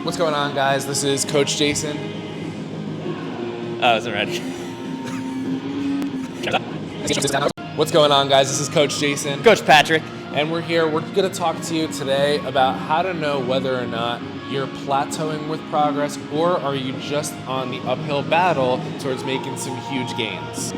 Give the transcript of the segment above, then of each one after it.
What's going on, guys? This is Coach Jason. I wasn't ready. What's going on, guys? This is Coach Jason. Coach Patrick. And we're here. We're going to talk to you today about how to know whether or not you're plateauing with progress, or are you just on the uphill battle towards making some huge gains.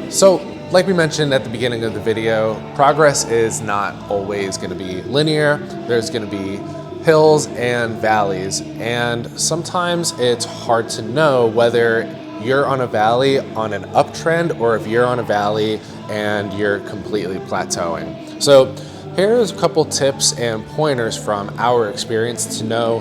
So, like we mentioned at the beginning of the video, progress is not always going to be linear. There's going to be hills and valleys, and sometimes it's hard to know whether you're on a valley on an uptrend or if you're on a valley and you're completely plateauing. So here's a couple tips and pointers from our experience to know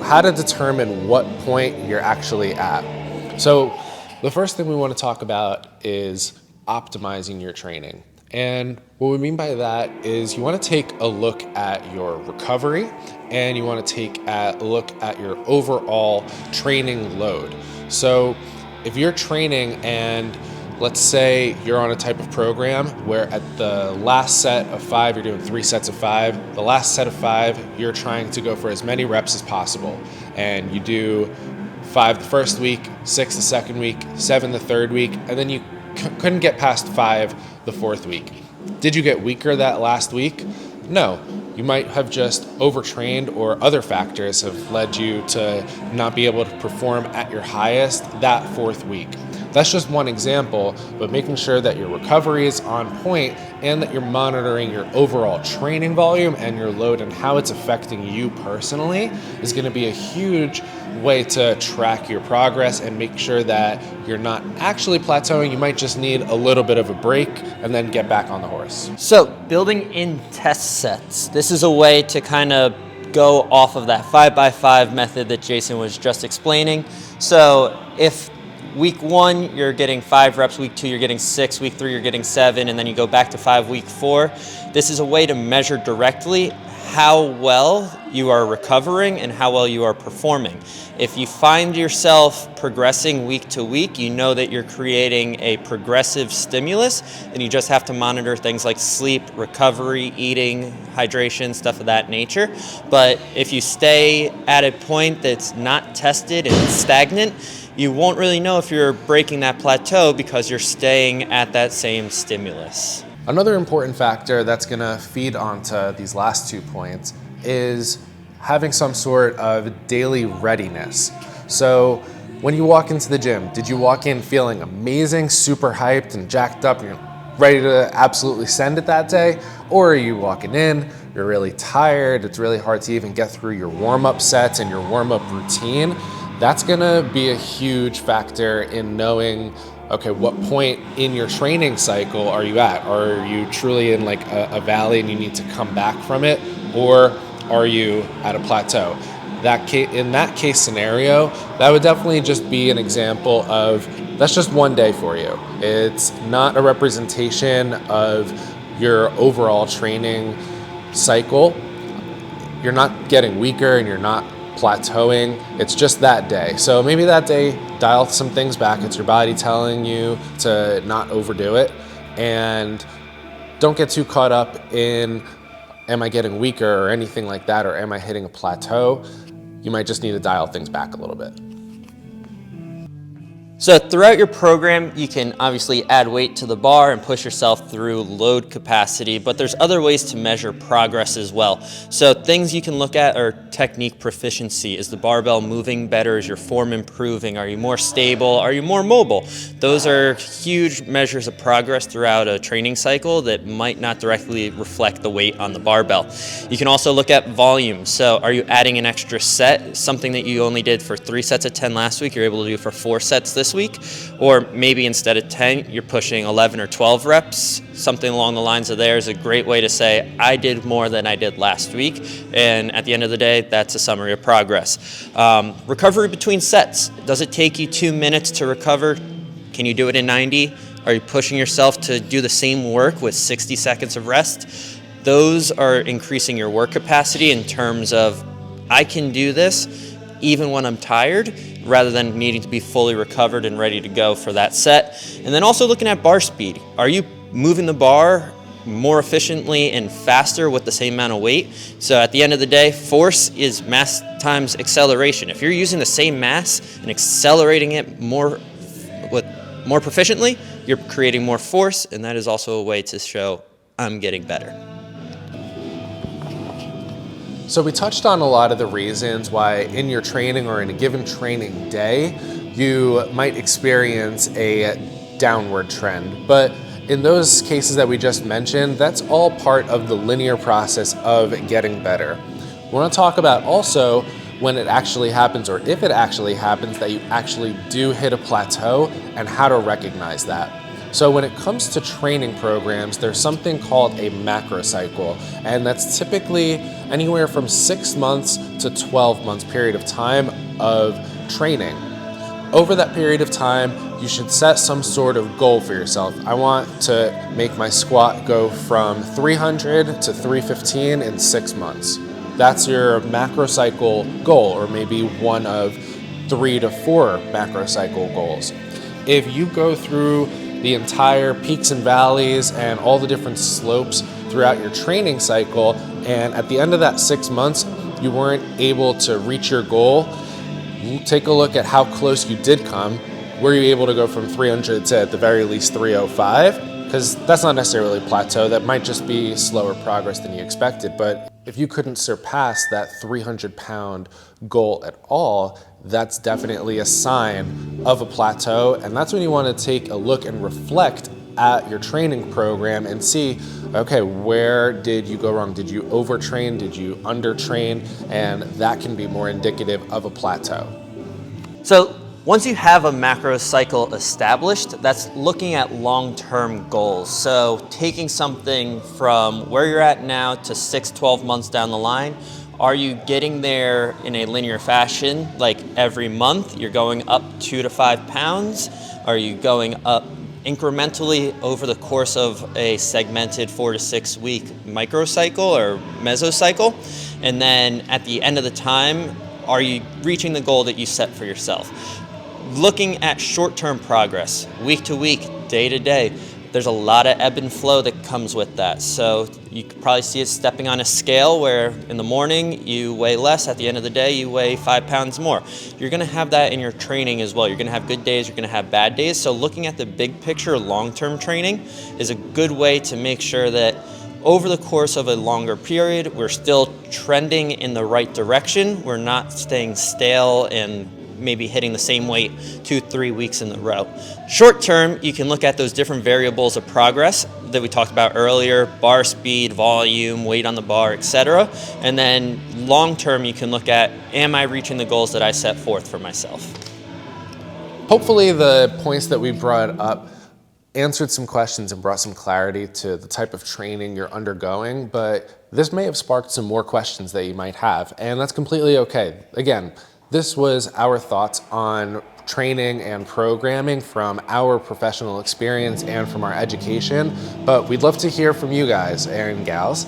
how to determine what point you're actually at. So the first thing we want to talk about is optimizing your training. And what we mean by that is you want to take a look at your recovery and you want to take a look at your overall training load. So if you're training and let's say you're on a type of program where at the last set of 5, you're doing 3 sets of 5. The last set of 5, you're trying to go for as many reps as possible. And you do 5 the first week, 6 the second week, 7 the third week, and then you couldn't get past 5 the fourth week. Did you get weaker that last week? No. You might have just overtrained, or other factors have led you to not be able to perform at your highest that fourth week. That's just one example, but making sure that your recovery is on point and that you're monitoring your overall training volume and your load and how it's affecting you personally is going to be a huge way to track your progress and make sure that you're not actually plateauing. You might just need a little bit of a break and then get back on the horse. So building in test sets. This is a way to kind of go off of that 5x5 method that Jason was just explaining. So if week 1, you're getting 5 reps, week 2, you're getting 6, week 3, you're getting 7, and then you go back to 5 week 4. This is a way to measure directly how well you are recovering and how well you are performing. If you find yourself progressing week to week, you know that you're creating a progressive stimulus, and you just have to monitor things like sleep, recovery, eating, hydration, stuff of that nature. But if you stay at a point that's not tested and stagnant, you won't really know if you're breaking that plateau because you're staying at that same stimulus. Another important factor that's going to feed onto these last 2 points is having some sort of daily readiness. So when you walk into the gym, did you walk in feeling amazing, super hyped and jacked up, and you're ready to absolutely send it that day? Or are you walking in, you're really tired, it's really hard to even get through your warm-up sets and your warm-up routine? That's gonna be a huge factor in knowing, okay, what point in your training cycle are you at? Are you truly in like a valley and you need to come back from it? Or are you at a plateau? In that case scenario, that would definitely just be an example of, that's just one day for you. It's not a representation of your overall training cycle. You're not getting weaker and you're not plateauing. It's just that day. So maybe that day, dial some things back. It's your body telling you to not overdo it, and don't get too caught up in, am I getting weaker or anything like that, or am I hitting a plateau? You might just need to dial things back a little bit. So throughout your program, you can obviously add weight to the bar and push yourself through load capacity, but there's other ways to measure progress as well. So things you can look at are technique proficiency. Is the barbell moving better? Is your form improving? Are you more stable? Are you more mobile? Those are huge measures of progress throughout a training cycle that might not directly reflect the weight on the barbell. You can also look at volume. So are you adding an extra set? Something that you only did for 3 sets of 10 last week, you're able to do for 4 sets this week, or maybe instead of 10, you're pushing 11 or 12 reps. Something along the lines of there is a great way to say, I did more than I did last week, and at the end of the day, that's a summary of progress. Recovery between sets. Does it take you 2 minutes to recover? Can you do it in 90? Are you pushing yourself to do the same work with 60 seconds of rest? Those are increasing your work capacity in terms of, I can do this even when I'm tired, rather than needing to be fully recovered and ready to go for that set. And then also looking at bar speed. Are you moving the bar more efficiently and faster with the same amount of weight? So at the end of the day, force is mass times acceleration. If you're using the same mass and accelerating it more proficiently, you're creating more force, and that is also a way to show I'm getting better. So we touched on a lot of the reasons why in your training or in a given training day, you might experience a downward trend. But in those cases that we just mentioned, that's all part of the linear process of getting better. We want to talk about also when it actually happens, or if it actually happens, that you actually do hit a plateau and how to recognize that. So when it comes to training programs, there's something called a macro cycle, and that's typically anywhere from 6 months to 12 months period of time of training. Over that period of time, you should set some sort of goal for yourself. I want to make my squat go from 300 to 315 in 6 months. That's your macro cycle goal, or maybe one of 3 to 4 macro cycle goals. If you go through the entire peaks and valleys and all the different slopes throughout your training cycle, and at the end of that 6 months, you weren't able to reach your goal, take a look at how close you did come. Were you able to go from 300 to at the very least 305? Because that's not necessarily a plateau. That might just be slower progress than you expected. But if you couldn't surpass that 300-pound goal at all, that's definitely a sign of a plateau. And that's when you want to take a look and reflect at your training program and see, okay, where did you go wrong? Did you overtrain? Did you undertrain? And that can be more indicative of a plateau. So once you have a macro cycle established, that's looking at long-term goals. So taking something from where you're at now to 6, 12 months down the line, are you getting there in a linear fashion, like every month you're going up 2 to 5 pounds? Are you going up incrementally over the course of a segmented 4 to 6 week microcycle or mesocycle? And then at the end of the time, are you reaching the goal that you set for yourself? Looking at short-term progress, week to week, day to day, there's a lot of ebb and flow that comes with that. So you could probably see it stepping on a scale where in the morning you weigh less, at the end of the day you weigh 5 pounds more. You're gonna have that in your training as well. You're gonna have good days, you're gonna have bad days. So looking at the big picture, long-term training is a good way to make sure that over the course of a longer period, we're still trending in the right direction. We're not staying stale and maybe hitting the same weight 2-3 weeks in a row. Short term, you can look at those different variables of progress that we talked about earlier: bar speed, volume, weight on the bar, etc. And then long term, you can look at, am I reaching the goals that I set forth for myself? Hopefully the points that we brought up answered some questions and brought some clarity to the type of training you're undergoing, but this may have sparked some more questions that you might have, and that's completely okay. Again, this was our thoughts on training and programming from our professional experience and from our education, but we'd love to hear from you guys and gals.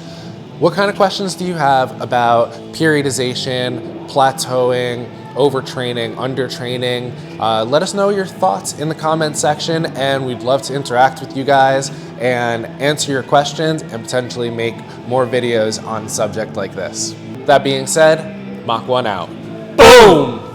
What kind of questions do you have about periodization, plateauing, overtraining, undertraining? Let us know your thoughts in the comment section, and we'd love to interact with you guys and answer your questions and potentially make more videos on a subject like this. That being said, Mach 1 out. Boom!